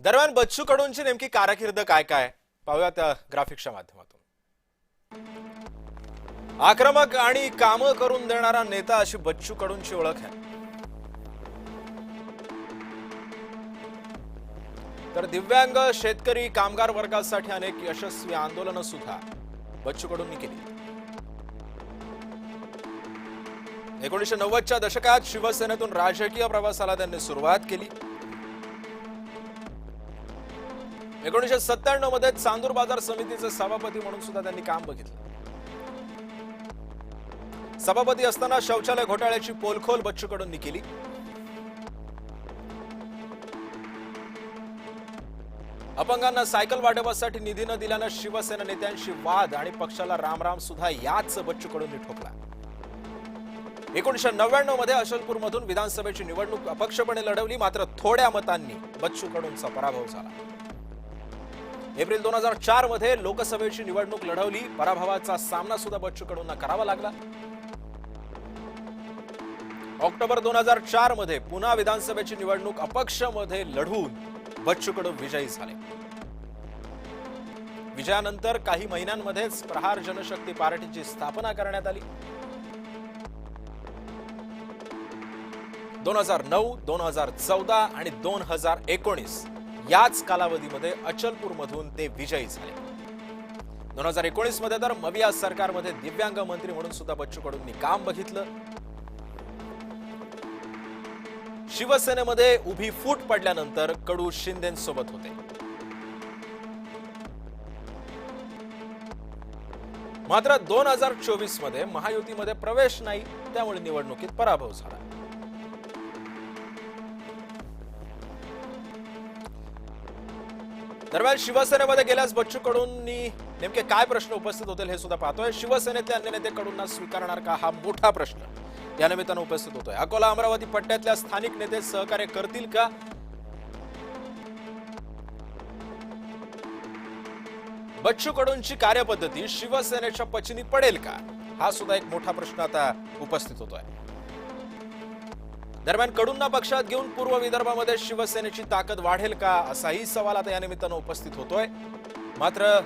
दरम्यान बच्चू कडूंची नेमकी कारकीर्द काय काय पाहूया त्या ग्राफिक्सच्या माध्यमातून। आक्रमक आणि कामं करून देणारा नेता अशी बच्चू कडूंची ओळख आहे। तर दिव्यांग शेतकरी कामगार वर्गासाठी अनेक यशस्वी आंदोलनं सुद्धा बच्चू कडूंनी केली। 1990च्या दशकात शिवसेनेतून राजकीय प्रवासाला त्यांनी सुरुवात केली। 1997 मध्ये चांदूर बाजार समितीचे सभापती म्हणून सुद्धा त्यांनी काम बघितलं। सभापती असताना शौचालय घोटाळ्याची पोलखोल बच्चू कडूंनी केली। अपंगांना सायकल वाटपासाठी निधी न दिल्यानं शिवसेना नेत्यांशी वाद आणि पक्षाला रामराम सुद्धा याच बच्चू कडूंनी ठोकला। 1999 मध्ये अचलपूरमधून विधानसभेची निवडणूक अपक्षपणे लढवली, मात्र थोड्या मतांनी बच्चू कडूंचा पराभव झाला। एप्रिल 2004 मध्ये लोकसभेची निवडणूक लढवली, पराभवाचा सामना सुद्धा बच्चू कडूंना करावा लागला। ऑक्टोबर 2004 मध्ये पुन्हा विधानसभेची निवडणूक अपक्षमध्ये लढवून बच्चू कडू विजयी झाले। विजयानंतर काही महिन्यांमध्येच प्रहार जनशक्ती पार्टीची स्थापना करण्यात आली। 2009, 2014 आणि 2019 याच कालावधीमध्ये अचलपूरमधून ते विजयी झाले। 2019 मध्ये तर मविया सरकारमध्ये दिव्यांग मंत्री म्हणून सुद्धा बच्चू कडूंनी काम बघितलं। शिवसेनेमध्ये उभी फूट पडल्यानंतर कडू शिंदेंसोबत होते, मात्र 2024 मध्ये महायुतीमध्ये प्रवेश नाही, त्यामुळे निवडणुकीत पराभव झाला। दरम्यान शिवसेनेमध्ये गेल्यास बच्चू कडूंनी नेमके काय प्रश्न उपस्थित होतील हे सुद्धा पाहतोय। शिवसेनेतले अन्य नेते कडूंना स्वीकारणार का, हा मोठा प्रश्न या निमित्तानं उपस्थित होतोय। अकोला अमरावती पट्ट्यातल्या स्थानिक नेते सहकार्य करतील का, बच्चू कडूंची कार्यपद्धती शिवसेनेच्या पचनी पडेल का, हा सुद्धा एक मोठा प्रश्न आता उपस्थित होतोय। दरम्यान कडूंना पक्षात घेऊन पूर्व विदर्भामध्ये शिवसेनेची ताकद वाढेल का, असाही सवाल आता या निमित्तानं उपस्थित होतोय। मात्र